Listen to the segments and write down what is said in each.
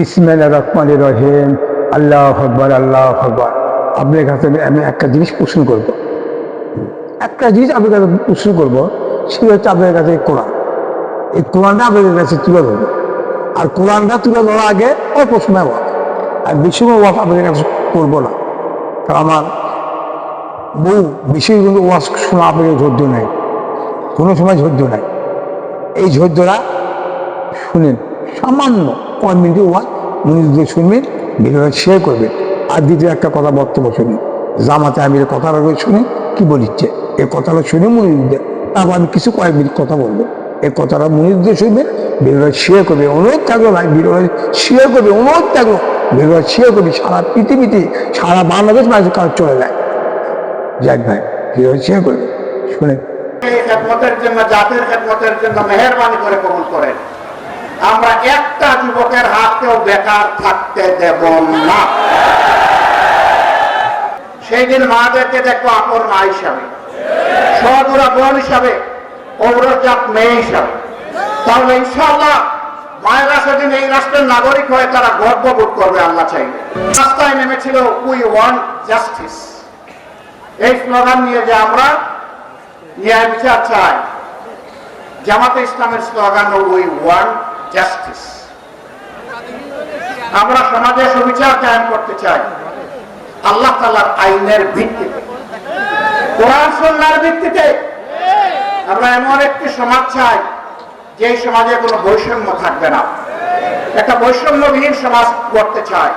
বিসমিল্লাহির রহমানির রহিম। আল্লাহু আকবার, আল্লাহু আকবার। আপনার কাছে আমি একটা জিনিস প্রশ্ন করব, সেটা হচ্ছে আপনার কাছে কোরআন। এই কোরআনটা আপনাদের কাছে তুলে ধরবো, আর কোরআনটা তুলে ধরার আগে অল্প সময় ওয়াক, আর বেশি সময় ওয়াক আপনাদের কাছে করবো না, কারণ আমার বহু বেশি কিন্তু ওয়াজ শোনা আপনাদের ধৈর্য নেই, কোনো সময় ধৈর্য নাই। এই ধৈর্যটা শুনেন, সামান্য কয়েক মিনিট ওয়াজ মনোযোগ শুনবেন, ভিডিওটা শেয়ার করবেন। আর দ্বিতীয় একটা কথা বক্তব্য শুনি, জামাতে আমির কথাটা শুনে কি বলিচ্ছে, এই কথাটা শুনে মনোযোগ দেন, তারপর আমি কিছু কয়েক মিনিট কথা বলবো। এই কথাটা মনোযোগ দিয়ে শুনবেন, ভিডিওটা শেয়ার করবে। অনুরোধ থাকলো ভাই, ভিডিওটা শেয়ার করবে, অনুরোধ থাকলো ভিডিওটা শেয়ার করবে। সারা পৃথিবীতে, সারা বাংলাদেশ মানুষের কাজ চলে যায়। যাক ভাই, ভিডিওটা শেয়ার করবে, শুনে খেদমতের জন্য, জাতির খেদমতের জন্য মেহেরবানি করে কবুল করেন। আমরা একটা যুবকের হাতকেও বেকার থাকতে দেব না। সেই দিন মাদেরকে দেখবো আপন মা হিসাবে, সহদুরা বোন হিসাবে, পৌরজাত মেয়ে হিসাবে। তাহলে ইনশাআল্লাহ মায়েরা সেদিন এই রাষ্ট্রের নাগরিক হয়ে তারা গর্ববোধ করবে আল্লাহ চাইলে। রাস্তায় নেমেছিল উই ওয়ান্ট জাস্টিস, এই স্লোগান নিয়ে, যে আমরা ন্যায় বিচার চাই। জামাতে ইসলামের স্লোগান উই ওয়ান্ট জাস্টিস। আমরা সমাজে সুবিচার কায়েম করতে চাই আল্লাহ তাআলার আইনের ভিত্তিতে, কোরআন সুন্নাহর ভিত্তিতে। আমরা এমন একটি সমাজ চাই যে সমাজে কোনো বৈষম্য থাকবে না, একটা বৈষম্যবিহীন সমাজ করতে চাই।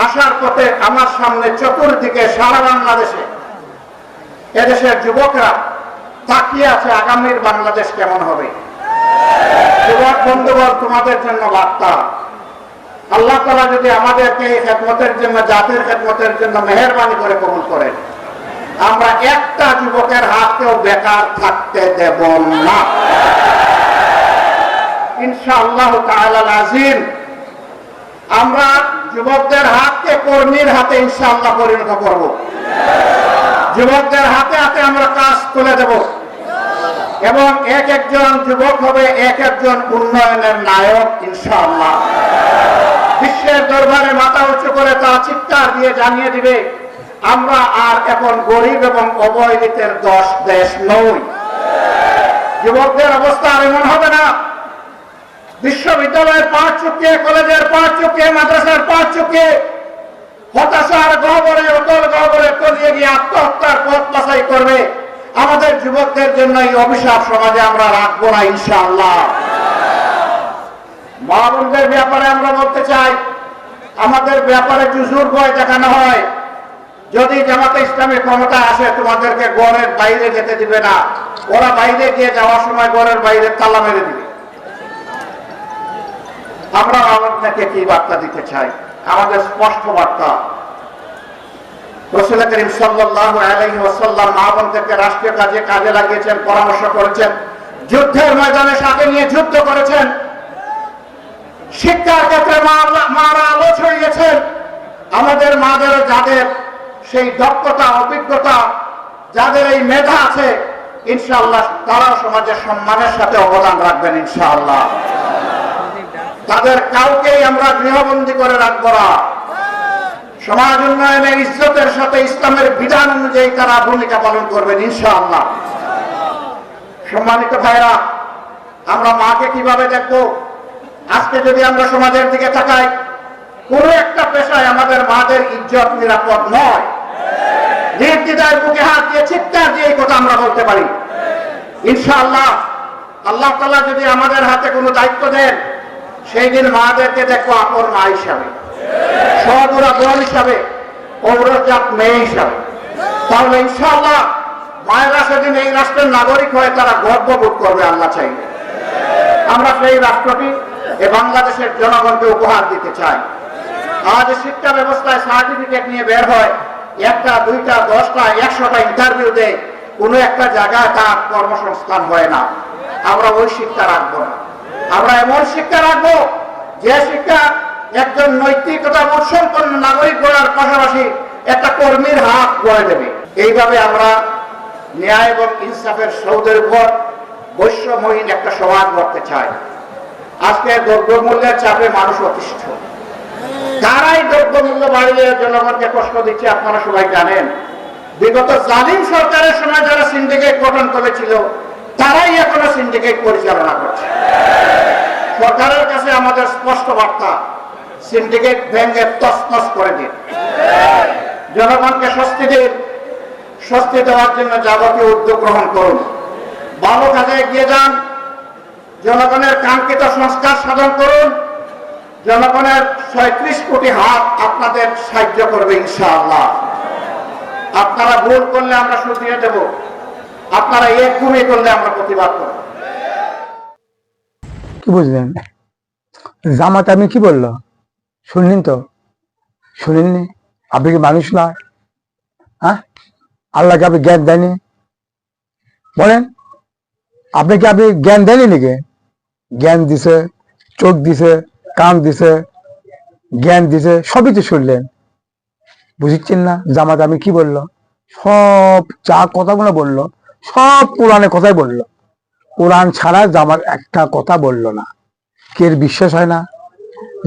আসার পথে আমার সামনে চতুর্দিকে সারা বাংলাদেশে এদেশের যুবকরা তাকিয়ে আছে আগামীর বাংলাদেশ কেমন হবে। যুবক বন্ধুগণ, তোমাদের জন্য বার্তা, আল্লাহ তাআলা যদি আমাদেরকে এই খেদমতের জন্য, জাতির খেদমতের জন্য মেহেরবানি করে কবুল করেন, আমরা একটা যুবকের হাতকেও বেকার থাকতে দেব না ইনশাআল্লাহ তাআলা আযীম। আমরা যুবকদের হাতকে কর্মীর হাতে ইনশাআল্লাহ পরিণত করব। যুবকদের হাতে হাতে আমরা কাজ তুলে দেব, এবং এক একজন যুবক হবে এক একজন উন্নয়নের নায়ক ইনশাআল্লাহ। বিশ্বের দরবারে মাথা উঁচু করে তা চিৎকার দিয়ে জানিয়ে দিবে, আমরা আর এখন গরিব এবং অবহেলিতের দেশ নই। যুবকদের অবস্থা আর এমন হবে না। বিশ্ববিদ্যালয়ের পাঠ চুকিয়ে, কলেজের পাঠ চুকিয়ে, মাদ্রাসার পাঠ চুকিয়ে হতাশার গহ্বরে, অতল গহ্বরে তলিয়ে গিয়ে আত্মহত্যার পথ বাছাই করবে। আমাদের যুবকদের জন্য এই অভিশাপ সমাজে আমরা রাখবো না ইনশাআল্লাহ। মা বোনদের ব্যাপারে আমরা বলতে চাই, আমাদের ব্যাপারে জুজুর ভয় দেখানো হয়। যদি জামাতে ইসলামী ক্ষমতা আসে, তোমাদেরকে ঘরের বাইরে যেতে দিবে না। ওরা বাইরে গিয়ে যাওয়ার সময় ঘরের বাইরে তালা মেরে দিবে। আমরা আপনাকে কি বার্তা দিতে চাই? আমাদের স্পষ্ট বার্তা, রাসূল করিম সাল্লাল্লাহু আলাইহি ওয়াসাল্লাম মা বোনদেরকে রাষ্ট্রীয় কাজে কাজে লাগিয়েছেন, পরামর্শ করেছেন, যুদ্ধের ময়দানে সাথে নিয়ে যুদ্ধ করেছেন। শিক্ষার ক্ষেত্রে মারা আলো ছড়িয়েছেন। আমাদের মাদের যাদের সেই দক্ষতা, অভিজ্ঞতা, যাদের এই মেধা আছে, ইনশাআল্লাহ তারা সমাজের সম্মানের সাথে অবদান রাখবেন ইনশাআল্লাহ। তাদের কাউকেই আমরা গৃহবন্দী করে রাখবো না। সমাজ উন্নয়নে ইজ্জতের সাথে ইসলামের বিধান অনুযায়ী তারা ভূমিকা পালন করবেন ইনশাআল্লাহ। সম্মানিত ভাইরা, আমরা মাকে কিভাবে দেখবো? আজকে যদি আমরা সমাজের দিকে তাকাই, কোনো একটা পেশায় আমাদের মাদের ইজ্জত নিরাপদ নয়। নির্দ্বিধায় বুকে হাত দিয়ে চিৎকার দিয়ে এই কথা আমরা বলতে পারি ইনশাআল্লাহ। আল্লাহ তাআলা যদি আমাদের হাতে কোনো দায়িত্ব দেন, সেই দিন মাদেরকে দেখবো আপন মা হিসাবে, সহদুরা বোন হিসাবে, পৌরজাত মেয়ে হিসাবে। তাহলে ইনশাআল্লাহ মায়েরা সেদিন এই রাষ্ট্রের নাগরিক হয়ে তারা গর্ববোধ করবে আল্লাহ চাইলে। আমরা সেই রাষ্ট্রটি এ বাংলাদেশের জনগণকে উপহার দিতে চাই। আজ শিক্ষা ব্যবস্থায় সার্টিফিকেট নিয়ে বের হয়, একটা, দুইটা, 10টা, 100টা ইন্টারভিউ দেয়, কোনো একটা জায়গায় তার কর্মসংস্থান হয় না। আমরা ওই শিক্ষা রাখবো না। আমরা এমন শিক্ষা রাখবো যে শিক্ষা একজন নৈতিকতা সম্পন্ন নাগরিক গড়ার পাশাপাশি একটা কর্মীর হাত গড়ে দেবে। এইভাবে আমরা ন্যায় এবং ইনসাফের সৌধের উপর বৈষম্যহীন একটা সমাজ গড়তে চাই। আজকে দ্রব্যমূল্যের চাপে মানুষ অতিষ্ঠ। কারাই দ্রব্যমূল্য বাড়িয়ে জনগণকে কষ্ট দিচ্ছে আপনারা সবাই জানেন। বিগত জালিম সরকারের সময় যারা সিন্ডিকেট গঠন করেছিল তারাই এখনো সিন্ডিকেট পরিচালনা করছে। সরকারের কাছে আমাদের স্পষ্ট বার্তা, সিন্ডিকেট ভেঙে তছনছ করে দিন। জনগণকে স্বস্তি দেওয়ার জন্য যাবতীয় উদ্যোগ গ্রহণ করুন। ভালো কাজে এগিয়ে যান। জনগণের কাঙ্ক্ষিত সংস্কার সাধন করুন। জনগণের 36 কোটি হাত আপনাদের সাহায্য করবে ইনশাআল্লাহ। আপনারা ভুল করলে আমরা শুধরিয়ে দেব, আপনারা এক ঘুমিয়ে করলে আমরা প্রতিবাদ করব। কি বুঝলেন? জামাত আমি কি বললো শুনলেন তো? শুনেননি? আপনি কি মানুষ নয়? হ্যাঁ, আল্লাহকে আপনি জ্ঞান দেয়নি? বলেন, আপনি জ্ঞান দেয়নি নাকি? জ্ঞান দিছে, চোখ দিছে, কান দিছে, জ্ঞান দিছে, সবই তো শুনলেন। বুঝছেন না জামাত আমি কি বললো? সব যা কথাগুলো বললো সব কোরআনের কথাই বললো। কোরআন ছাড়া জামাত একটা কথা বললো না। কে বিশ্বাস হয় না?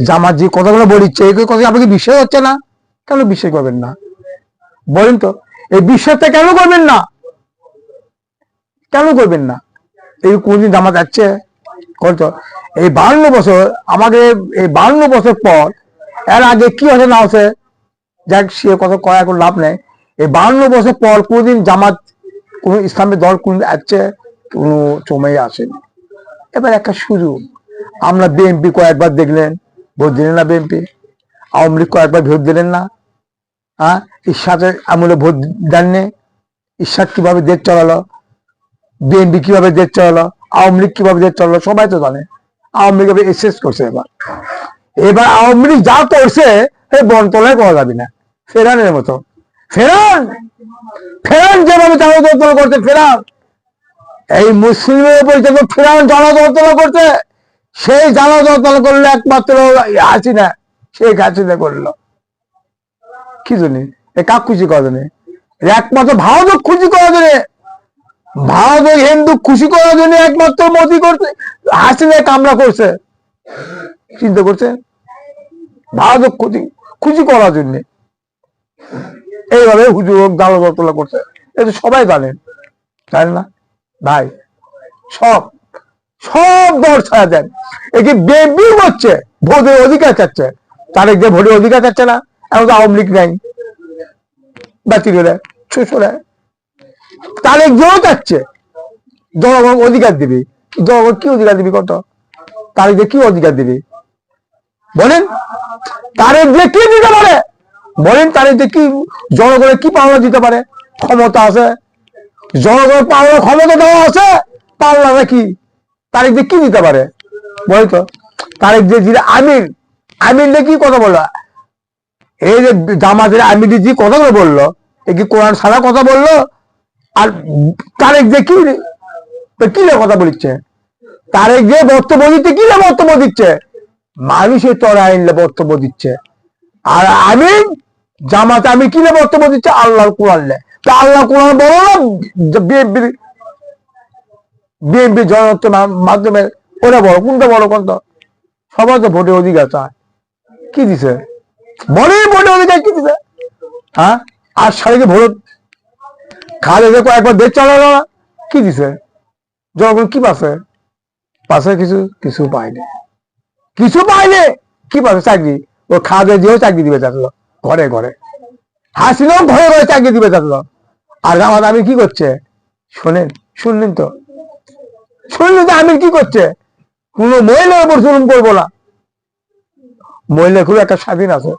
জামাত যে কথাগুলো বলিচ্ছে এই কথা আপনাকে বিশ্বাস হচ্ছে না? কেন বিশ্বাস করবেন না বলেন তো? এই বিশ্বাসটা কেন করবেন না? কেন করবেন না? এই কোনদিন জামাত যাচ্ছে করতো? এই 52 বছর আমাদের, এই 52 বছর পর এর আগে কি হচ্ছে না হচ্ছে যাক সে কথা করা এখন লাভ নেই। এই 52 বছর পর কোনদিন জামাত কোন ইসলামের দল কোন আসছে? কোনো সময় আসেনি। এবার একটা সুযোগ, আমরা বিএনপি কয়েকবার দেখলেন, ভোট দিলেন না? বিএনপি আওয়ামী লীগ কয়েকবার ভোট দিলেন না? হ্যাঁ, ইরশাদের আমলে ভোট দেননি? ইরশাদ কিভাবে দেশ চালালো, বিএনপি কিভাবে দেশ চালালো, আওয়ামী লীগ কিভাবে দেশ চালালো সবাই তো জানে। আওয়ামী লীগ এক্সেস করছে। এবার আওয়ামী লীগ যা করছে বনতলায় করা যাবে না। ফেরানের মতো ফেরান যেভাবে জনদর্তলা করছে, ফেরান এই মুসলিমের উপর যেমন ফেরান জনদর্তলা করছে, সেই জনদর্তলা করলে একমাত্র হাসিনা, শেখ হাসিনা করলো। কি জানি এ কাক খুশি করা জানে? একমাত্র ভারত খুশি করা জানে, ভারত হিন্দু খুশি করার জন্য একমাত্র মোদী করছে, হাসিনা কামরা করছে। চিন্তা করছে ভারত খুশি করার জন্য এইভাবে হুজুর দালতলা করছে। এটা সবাই জানেন, জানেন না ভাই? সব দল ছাড়া দেন। একে বিএনপি করছে, ভোটের অধিকার চাচ্ছে। তারেক যে ভোটের অধিকার চাচ্ছে না, এখন তো আওয়ামী লীগ নাই, বাতিল হলে শ্বশুরে তারেক যেও চাচ্ছে জনগণ অধিকার দিবি। জনগণ কি অধিকার দিবি কত? তারেক যে কি অধিকার দিবি বলেন? তারেক যে কি দিতে পারে বলেন? তারেক যে কি জনগণের কি পাওনা দিতে পারে? ক্ষমতা আছে, জনগণের পাওনা ক্ষমতা দেওয়া আছে, পাওনা নাকি? তারেক যে কি দিতে পারে বলেন তো? তারেক যে আমির কি কথা বললো? এই যে জামাতের আমির যে কথাগুলো বললো, এ কি কোরআন ছাড়া কথা বললো? আর তারেক যে কি কথা বলিচ্ছে? তারেক যে বক্তব্য দিচ্ছে, কি বক্তব্য দিচ্ছে? মানুষের তরা আইনলে বক্তব্য দিচ্ছে। আর আমি জামাতে আমি কি বক্তব্য দিচ্ছে? আল্লাহর কোরআন লে। তা আল্লাহ কোরআন বলো না বিএনপি জনতার মাধ্যমে ওরা বড় কোনটা বড়? কোনটা? সবাই তো ভোটের অধিকার চায়। কি দিছে বলে? ভোটের অধিকার কি দিছে? হ্যাঁ, আর সারিকে ভোট খালে কয়েকবার দেশ চালালো না, কি দিছে? জনগণ কি পাচ্ছে? কিছু পায়নি। কি পাবে? চাকরি। ও খাওয়া দিয়েও চাকরি দিবে চাকলো, ঘরে ঘরে হাসিনাও ঘরে ঘরে চাকরি দিবে চাকলো। আর আমার আমি কি করছে শুনলেন তো? আমি কি করছে? কোন মহিলার উপর জুলুম করবো না। মহিলা খুব একটা স্বাধীন আছে,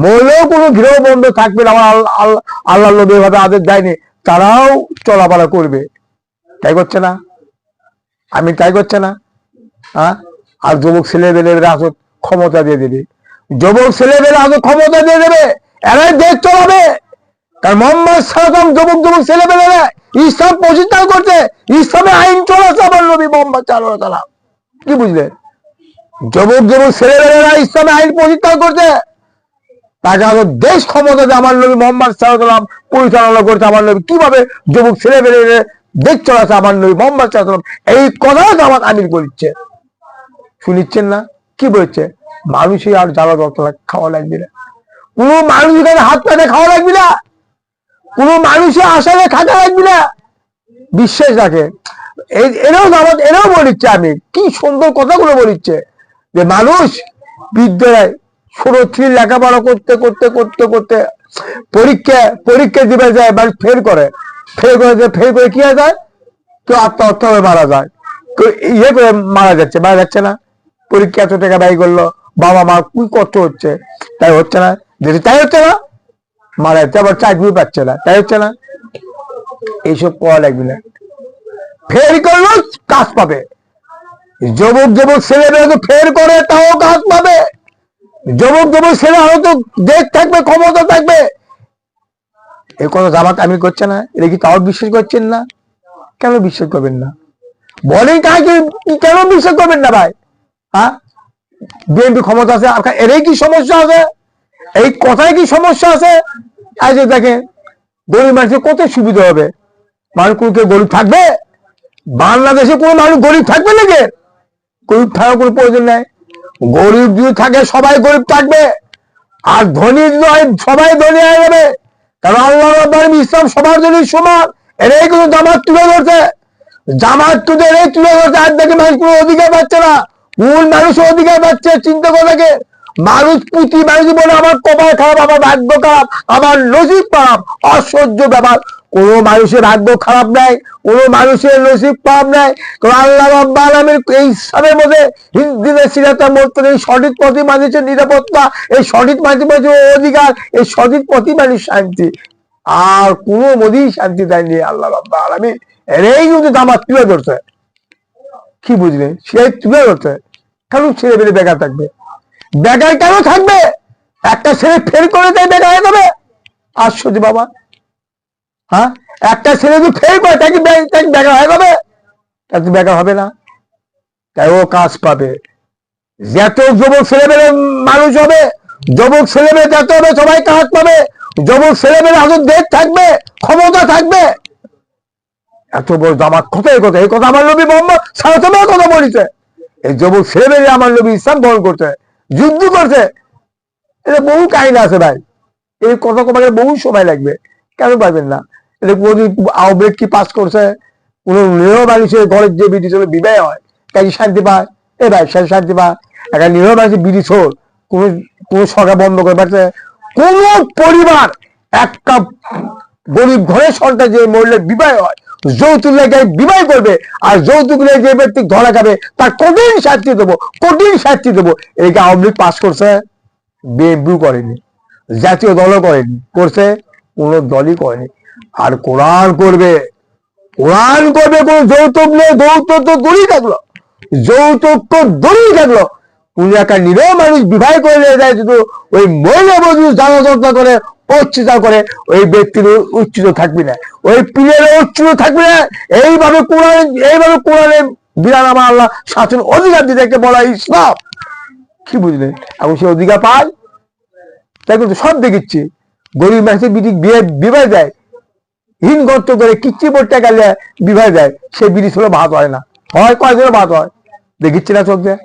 মহিলাও কোনো গৃহ বন্ধ থাকবে না। আমার আল্লাহ নবী ভাবে আদেশ দেয়নি, তারাও চলাফেরা করবে। তাই করছে না? আমি তাই করছে না? হ্যাঁ, আর যুবক ছেলেবেলেরা আসো ক্ষমতা দিয়ে দেবে, যুবক ছেলেবেলে আসো ক্ষমতা দিয়ে দেবে, এরাই দেশ চলাবে। কারণ মোহাম্মদ সাল্লাল্লাহু যুবক ছেলেবেলেরা ইসলাম প্রতিষ্ঠা করতে, ইসলামের আইন চলাচ্ছে আমার নবী মোহাম্মদ সাল্লাল্লাহু আলাইহি ওয়াসাল্লাম। কি বুঝলেন? যুবক ছেলেবেলেরা ইসলামের আইন প্রতিষ্ঠা করতে, তাকে আরো দেশ ক্ষমতা দিয়ে আমার নবী মোহাম্মদ সাল্লাল্লাহু আলাইহি ওয়াসাল্লাম পরিচালনা করতে। আমার নবী কিভাবে যুবক ছেলেবেলেরা দেশ চলাচ্ছে আমার নবী মোহাম্মদ সাল্লাল্লাহু আলাইহি ওয়াসাল্লাম এই কথাও আমার আমির বলছে। শুনিচ্ছেন না? কি বলছে? মানুষই আর জ্বালা যন্ত্রণা খাওয়া লাগবে না, কোনো মানুষ এখানে হাত পাতে খাওয়া লাগবে না, কোনো মানুষের আশায় খাটা লাগবে না। বিশ্বাস রাখে। এরাও বলিচ্ছে, আমি কি সুন্দর কথাগুলো বলিচ্ছে যে মানুষ বিদ্যালয় ছোট ছিল লেখাপড়া করতে করতে করতে করতে পরীক্ষা দিবে যায়, মানে ফেল করে কি হয়ে যায়? কেউ আত্মহত্যা হয়ে মারা যায়, কেউ ইয়ে করে মারা যাচ্ছে না? পরীক্ষা এত টাকা ব্যয় করলো, বাবা মা কি কষ্ট হচ্ছে, তাই হচ্ছে না? যদি তাই হচ্ছে না, মারা যাচ্ছে, আবার চাকরি পাচ্ছে না, তাই হচ্ছে না? এইসব পাওয়া লাগবে না। ফের করলো কাজ পাবে। যুবক ছেলেমেয়ে তো ফের করে তাও কাজ পাবে। যুবক ছেলে হয়তো দেশ থাকবে, ক্ষমতা থাকবে, এই কথা জামাত আমি করছে না, এটা কি তাও বিশ্বাস করছেন না? কেন বিশ্বাস করবেন না? বলেন কাকে কেন বিশ্বাস করবেন না ভাই? হ্যাঁ, বিএনপি ক্ষমতা আছে, এরই কি সমস্যা আছে? এই কথায় কি সমস্যা আছে? আজ দেখেন গরিব মানুষের কত সুবিধা হবে। মানুষ কেউ গরিব থাকবে? বাংলাদেশে কোনো মানুষ গরিব থাকবে নাকি? গরিব থাকার কোনো প্রয়োজন নেই। গরিব যদি থাকে সবাই গরিব থাকবে, আর ধনী নয় সবাই ধনী হয়ে যাবে। কারণ আল্লাহ রাব্বুল ইসলাম সবার জন্য সমান, এরাই কিন্তু জামাত তুলে ধরছে। জামাত তুলে ধরছে। আর দেখে মানুষ কোনো অধিকার পাচ্ছে না, মূল মানুষের অধিকার পাচ্ছে। চিন্তা করে দেখে মানুষ মানুষ বলে আমার কপাল খারাপ, আমার ভাগ্য খারাপ, আমার নসিব খারাপ। অসহ্য ব্যাপার। কোনো মানুষের ভাগ্য খারাপ নাই, কোনো মানুষের নসিব খারাপ নাই। কারণ আল্লাহ রাব্বুল আলামিন এই ইসলামের মধ্যে হিন্দুদের সিরাতার মধ্যে এই সঠিক পথে মানুষের নিরাপত্তা, এই সঠিক মানুষের অধিকার, এই সঠিক পথে মানুষ শান্তি। আর কোনো মধ্যেই শান্তি দেয়নি আল্লাহ রাব্বুল আলামিন। এরাই কিন্তু জামাত তুলে ধরছে। কি বুঝলে? সে তুলে ধরছে। কেন ছেলে পেলে বেকার থাকবে? বেকার কেন থাকবে? একটা ছেলে ফেল করে দেয়, বেকার হয়ে যাবে? আশ্চর্য বাবা। হ্যাঁ, একটা ছেলে যদি ফেল করে তাকে বেকার হয়ে যাবে? তাকে বেকার হবে না, তাই ও কাজ পাবে। যত যুবক ছেলেমেয়ে মানুষ হবে, যুবক ছেলেমেয়ে যত হবে সবাই কাজ পাবে। যুবক ছেলেমেয়ে হাতে দেশ থাকবে, ক্ষমতা থাকবে। এত বড় জামাত কথা, এই কথা আমার নবী মোহাম্মদ সাল্লাল্লাহু আলাইহি ওয়াসাল্লাম কথা বলেছে। এই যুবক ছেলেমেয়ে আমার নবী ইসলাম গ্রহণ করছে, যুদ্ধ করছে। এটা বহু কাহিনী আছে ভাই, এই কথা কমাকে বহু সময় লাগবে। কেন পারবেন না? এটা আউটব্রেক কি পাস করছে? কোন নিরহ মানুষের ঘরের যে বিধি চলে বিবাহ হয়, তাই শান্তি পায়? এ ভাই সে শান্তি পায়? একটা নিরহ মানুষের বিধি চল কোন সরকার বন্ধ করে পারছে? কোন পরিবার একটা গরিব ঘরের সন্তান যে মহিলার বিবাহ হয়, যৌতুক লেগে বিবাহ করবে, আর যৌতুক লেগে যে ব্যক্তি ধরা খাবে তার কঠিন শাস্তি দেবো, কঠিন শাস্তি দেবো। এইটা আওয়ামী লীগ পাস করছে? বিএনপি করেনি, জাতীয় দলও করেনি, করছে? কোন দলই করেনি। আর কোরআন করবে, কোরআন করবে। কোন যৌতুক নেই, যৌতুক তো দূরেই থাকলো, যৌতুক তো দূরেই থাকলো। কোন একটা নিরহ মানুষ বিবাহ করে যায়, শুধু ওই মহিলা বধূ জ্বালাযন্ত্রণা করে, অত্যাচার করে, ওই ব্যক্তির উচ্চিত থাকবে না, ওই পীরের উচ্চিত থাকবে না। এইভাবে কোরআনে বিধান আমার আল্লাহ শাসন অধিকার দিতে বলা ইসলাম। কি বুঝলে? এখন সে অধিকার পায়, তাই কিন্তু সব দেখিচ্ছি। গরিব মানুষের বিবাহ দেয়, হীন গর্ত করে কিচ্ছি পড়তে গেলে বিবাহ দেয়, সে বিড়ি ছিল ভাত হয় না, হয় কয়েকজন ভাত হয়। দেখিচ্ছে না চোখ দিয়ে?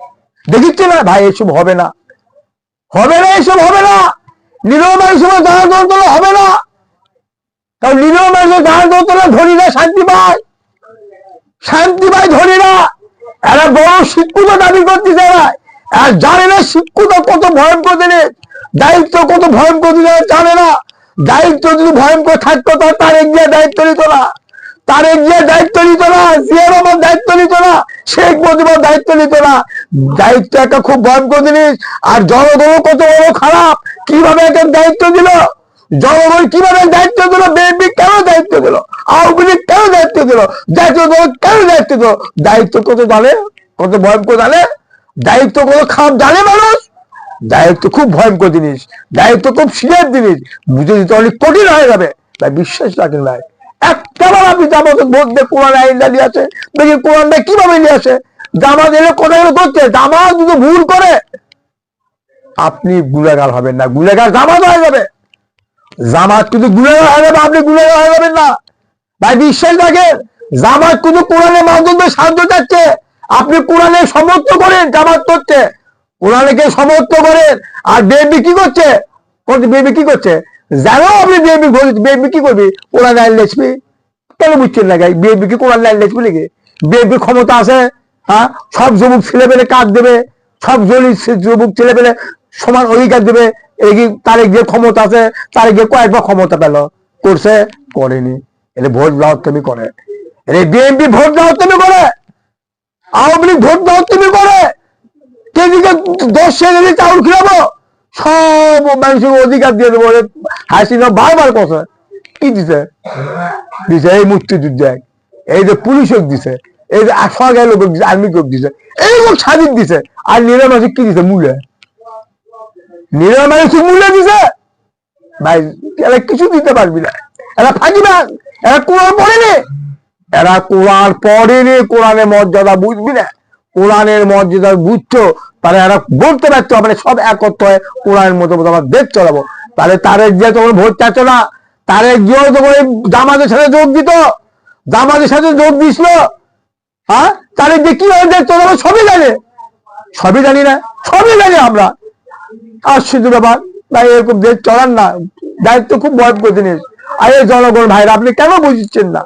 দেখিচ্ছে না ভাই? এসব হবে না, হবে না, এসব হবে না। নিরহ মানুষের দাঁড় দৌড় হবে না। কারণ নিরহ মানুষের দাঁড় দৌড় ধনীরা শান্তি পায়, শান্তি পায় ধনীরা। এরা বড় শিক্ষিত দাবি করতে চায়, আর জানে না শিক্ষিত কত ভয়ঙ্কর জিনিস, দায়িত্ব কত ভয়ঙ্কর জিনিস জানে না। দায়িত্ব যদি ভয়ঙ্কর থাকতো তার এগিয়ে দায়িত্ব নিত না, তার এগিয়ে দায়িত্ব নিত না, জিয়া রহমান দায়িত্ব নিত না, শেখ মুজিবুর দায়িত্ব নিত না। দায়িত্ব একটা খুব ভয়ঙ্কর জিনিস। আর জনগণ কত বড় খারাপ, কিভাবে একটা দায়িত্ব দিল, জনগণ কিভাবে দায়িত্ব দিল, বিএনপি কেন দায়িত্ব দিল, আওয়ামী লীগ কেন দায়িত্ব দিল, জাতীয় দল কেন দায়িত্ব দিল? দায়িত্ব কত জানে, কত ভয়ঙ্কর জানে, দায়িত্ব কত খারাপ জানে মানুষ। দায়িত্ব খুব ভয়ঙ্কর জিনিস, দায়িত্ব খুব সিরিয়াস জিনিস, বুঝে দিতে অনেক কঠিন হয়ে যাবে। তাই বিশ্বাস রাখেন ভাই, একটা বার আপনি জামাতের ভোট দিয়ে কোরআন আইনটা নিয়ে আসে, দেখি কোরআনটা কিভাবে নিয়ে আসে। জামাত এলে কোথায় করছে, জামাত যদি ভুল করে আপনি গুনাহগার হবেন না, গুনাহগার জামাত হয়ে যাবে। জামাত কিন্তু গুনাহগার হয়ে যাবে, আপনি গুনাহগার হয়ে যাবেন না। ভাই বিশ্বাস রাখেন, জামাত কিন্তু কোরআনের মাধ্যমে সাহায্য চাচ্ছে, আপনি কোরআনের সমর্থন করেন জামাত করতে, কোরআনকে সমর্থন করেন, আর বিএনপি কি করছে? বিএনপি কি করছে জানো? আপনি বিএনপি কি করবি? কোরআন আইন লেখবি কেন? বুঝছেন না গাই? বিএনপি কি কোরআন আইন লেখবি নাকি? বিএনপি ক্ষমতা আছে, হ্যাঁ, সব যুবক ছেলে পেলে কাজ দেবে, সব যুবক ছেলে পেলে সমান অধিকার দেবে। এই তারে গিয়ে ক্ষমতা আছে, তারে গিয়ে কয়েকবার ক্ষমতা পেল, করছে? করেনি। এটা ভোট দাও তুমি করে, এটা বিএনপি ভোট দাও তুমি করে, আওয়ামী লীগ ভোট দাও তুমি করে, কেজিকে 10 কেজি চাউল খিলাবো, সব মানুষের অধিকার দিয়ে দেবো। হাসিনা বারবার কথা কি দিছে? দিছে এই মুক্তিযুদ্ধ, এই যে পুলিশ দিছে, এই যে সরকারি লোক দিছে, আর্মি লোক দিছে, এই লোক স্বাধীন দিছে। আর নিরামাসিক কি দিছে? মূল্য। নিরামাসিক মূল্য দিছে ভাই, এরা কিছু দিতে পারবি না। এরা ফাঁকিবা, এরা কোরআন পড়েনি, এরা কোরআন পড়েনি, কোরআনের মর্যাদা বুঝবি না। কোরআনের মর্যাদা বুঝছো তাহলে এরা বলতে পারতো মানে সব একত্র হয়ে কোরআনের মতো আমার দেশ চালাবো। তাহলে তারে যে তোমার ভোট চাচ্ছ না, তারে গিয়েও তোমার জামাতের সাথে যোগ দিত, জামাতের সাথে যোগ দিছিল, হ্যাঁ, তাহলে যে কি হয় দেশ চালাবো সবই জানে, সবই জানি না, সবই জানি আমরা। আশ্চর্য ব্যাপার ভাই, এরকম দেশ চলার না, দায়িত্ব খুব ভয়ঙ্কর জিনিস। আর এই জনগণ ভাইরা আপনি কেন বুঝছেন না?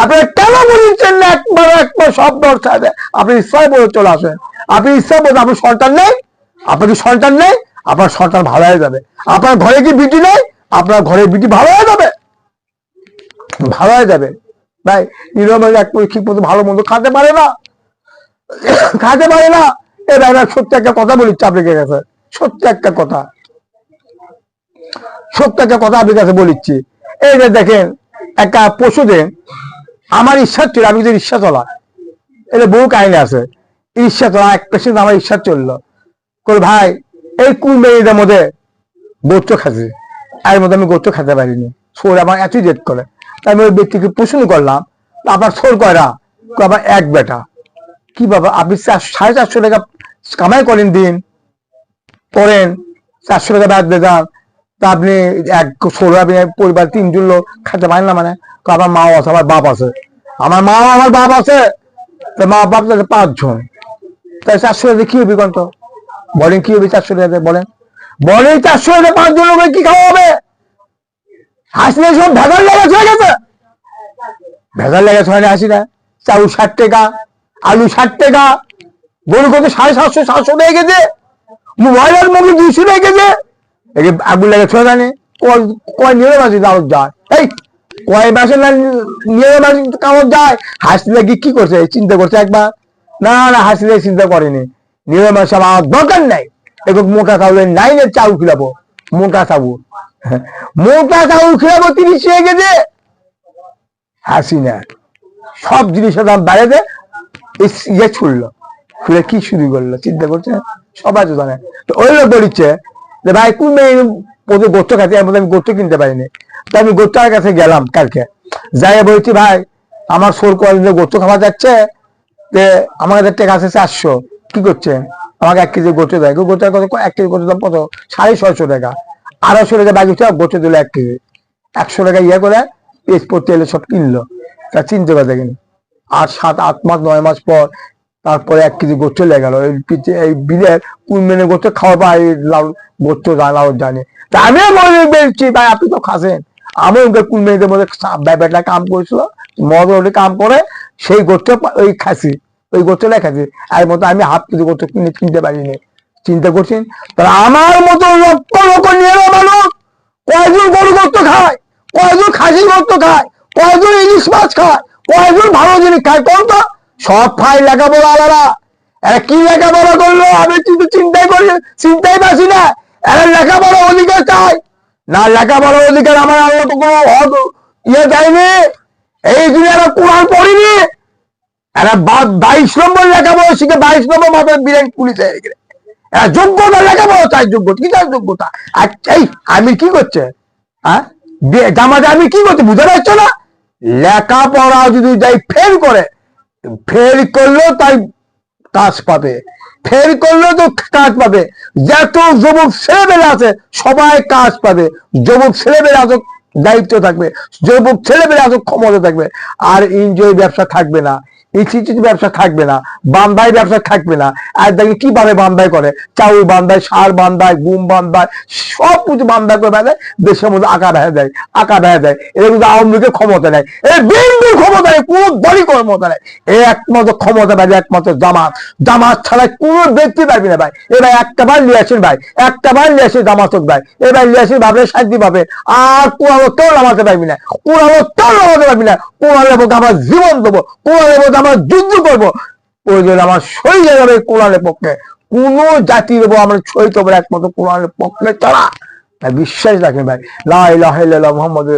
আপনারা কেন বুঝছেন না? একবার সব দরকার আপনি ইচ্ছায় বলে চলে আসেন, আপনি ইচ্ছায় বলতে আপনার সন্তান নেই, আপনার কি সন্তান নেই? আপনার সন্তান ভালো হয়ে যাবে। আপনার ঘরে কি বিটি নেই? আপনার ঘরে বিটি ভালো হয়ে যাবে, ভালো হয়ে যাবে। ভাই নিরমের এক ঠিক মতো ভালো মন্দ খাতে পারে না, খাতে পারে না। এ ভাই সত্যি একটা কথা বলিচ্ছে আপনাকে কাছে, সত্যি একটা কথা, সত্য একটা কথা আপনার কাছে বলিচ্ছি। এই যে দেখেন একটা পশুদের, আমার ইচ্ছা ছিল আমি যদি রিক্সা চলা, এটা বহু কাহিনী আছে, রিক্সা চলা এক পেশেন্ট আমার ইচ্ছা চললো করে ভাই এই কুমিরের মধ্যে গোত্র খাচ্ছি, এর মধ্যে আমি গোত্র খেতে পারিনি, সোর আমার এতই জেদ করে। তাই আমি ওই ব্যক্তিকে প্রশ্ন করলাম আপনার সোর কয়রা? আবার এক বেটা। কি বাবা আপনি 450 টাকা কামাই করেন দিন, করেন 400 টাকা ব্যাগ দেন, তা আপনি এক সোর পরিবার 3 জন লোক খেতে পারেন না? মানে আমার মাও আছে, আমার বাপ আছে, আমার মা আমার বাপ আছে, মা বাপ 5 জন, তাই 400 টাকা কি হবে? কত বলেন কি হবে 400 টাকা? বলেন বলেন 400 টাকা 5 জন লোকের কি খাওয়া হবে? হাসলে সব ভেজাল লেগেছে, হয়ে গেছে ভেজাল লেগেছে, হয় না? হাসি না, চাউল 60 টাকা, আলু 60 টাকা, গরু কত 750 700 টাকা গেছে, মোবাইলের মুখে 200 টাকা গেছে। এই আগুন লেগেছে জানে কয় নিয়ে মাসি দাওয়াত যায়, এই কয় মাসে না নিয়ে মাসি কামড় যায়। হাসলে কি করছে? চিন্তা করছে একবার? না না, হাসলে চিন্তা করেনি। নিয়ে মাসে আমার দরকার নাই, এবার মোটা চাউলের 9-এর চাউল খিলাবো, মোটা চাউল, মোটা চাউল খিলাবো 30 টাকা গেছে। হাসি না, সব জিনিসের দাম বাড়াতে ইয়ে ছুড়লো, খুলে কি শুরু করলো চিন্তা করছে, সবাই তো জানে। তো ওই লোক বলিচ্ছে যে ভাই কোন মেয়ে গোত্র খাতে, এর মধ্যে আমি গোত্র কিনতে পারিনি। তো আমি গোত্রের কাছে গেলাম কালকে, যাই বলছি ভাই আমার সোর কোয়ালিটি গোত্র খাওয়া যাচ্ছে, যে আমার কাছে টাকা আছে 400, কি করছে? আমাকে 1 কেজি গোত্র দেয়। গোত্রের কত? 1 কেজি গোত্রের দাম কত? 650 টাকা, 250 টাকা বাকি গোত্র দিল 1 কেজি, 100 টাকা ইয়ে করে পেঁচ পড়তে এলে সব কিনলো। তা চিনতে পারে কিনি, আর 7-8 মাস 9 মাস পর তারপরে 1 কেজি গোত্র লেগে গেল। এই বিলের কোন মেনে গোত্র খাওয়া পাই, লাউ গোত্র লাউ জানি। তা আমিও মনে বেরছি ভাই আপনি তো খাসেন, আমি ওকে কোন মেয়েদের মধ্যে ব্যাপারটা কাম করেছিল, মজুরি কাম করে সেই গোত্র ওই খাসি, ওই গোত্রটা খাসি, এর মতো আমি হাফ কেজি গোত্র কিনতে পারিনি। চিন্তা করছেন? তাহলে আমার মতো লক্ষ লক্ষ নিয়ে মানুষ কয়জন গরু গোত্র খায়, কয়জন খাসি গোত্র খায়, কয়জন ইলিশ মাছ খায়, কয়জন ভালো জিনিস খায়? কোনটা? সব খায় লেখাপড়া আলাদা। এরা কি লেখাপড়া করলো আমি কিন্তু চিন্তাই করি, চিন্তাই পাচ্ছি না। এরা লেখাপড়া অধিকার চায় না, লেখাপড়া অধিকার আমার আল্লাহ তো কোনো ইয়ে দেয়নি। এই জন্য এরা কোরআন পড়িনি, এরা 22 নম্বর লেখাপড়া শিখে 22 নম্বর মাথায় বিরাট পুলিশ হয়ে গেলে। এরা যোগ্যতা লেখাপড়া চাই, যোগ্যতা কি চাই? যোগ্যতা। এই আমি কি করছে? হ্যাঁ, জামাতে আমি কি করতে বুঝতে পারছো না? লেখাপড়া যদি যাই ফেল করে, ফেল করলেও তাই কাজ পাবে, ফেল করলেও তো কাজ পাবে। যত যুবক ছেলেমেয়ে আছে সবাই কাজ পাবে, যুবক ছেলেমেয়ে আছে দায়িত্ব থাকবে, যুবক ছেলেমেয়ে আছে ক্ষমতা থাকবে, আর এনজয় ব্যবসা থাকবে না। ইনস্টিটিউট ব্যবসা থাকবে না, বান্দাই ব্যবসা থাকবে না। আর দেখি কিভাবে বান্দাই করে, চাউল বান্দায়, সার বান্দায়, গুম বান্দায়, সব কিছু বান্দা করে বেড়ায়, দেশের মধ্যে আঁকা দেখা যায়, আঁকা দেখা যায়। এর কিন্তু আওয়ামী লীগের ক্ষমতা নেই, এই বিএনপির ক্ষমতা নেই, কোন দলই ক্ষমতা নেই। এই একমাত্র ক্ষমতা পাবে একমাত্র জামাত। জামাত ছাড়া কোনো ব্যক্তি পারবি না ভাই। এবার একটা বার নিয়ে আসেন ভাই, একটা বার নিয়ে আসে জামাত হোক ভাই, এবার নিয়ে আসেন ভাবলে শান্তি পাবে। আর কোরআন কেউ নামাতে পারবি না, কোরআন কেউ নামাতে পারবি না। কোরআনের মধ্যে আমার জীবন দেবো, কোরআনের মধ্যে আমার যুদ্ধ করবো, প্রয়োজন আমার শহীদ হয়ে যাবে কোরআনের পক্ষে। কোন জাতির উপর আমরা শহীদ হবো একমাত্র কোরআনের পক্ষে ছাড়া। বিশ্বাস রাখেন ভাই, লা ইলাহা ইল্লাল্লাহ মুহাম্মাদুর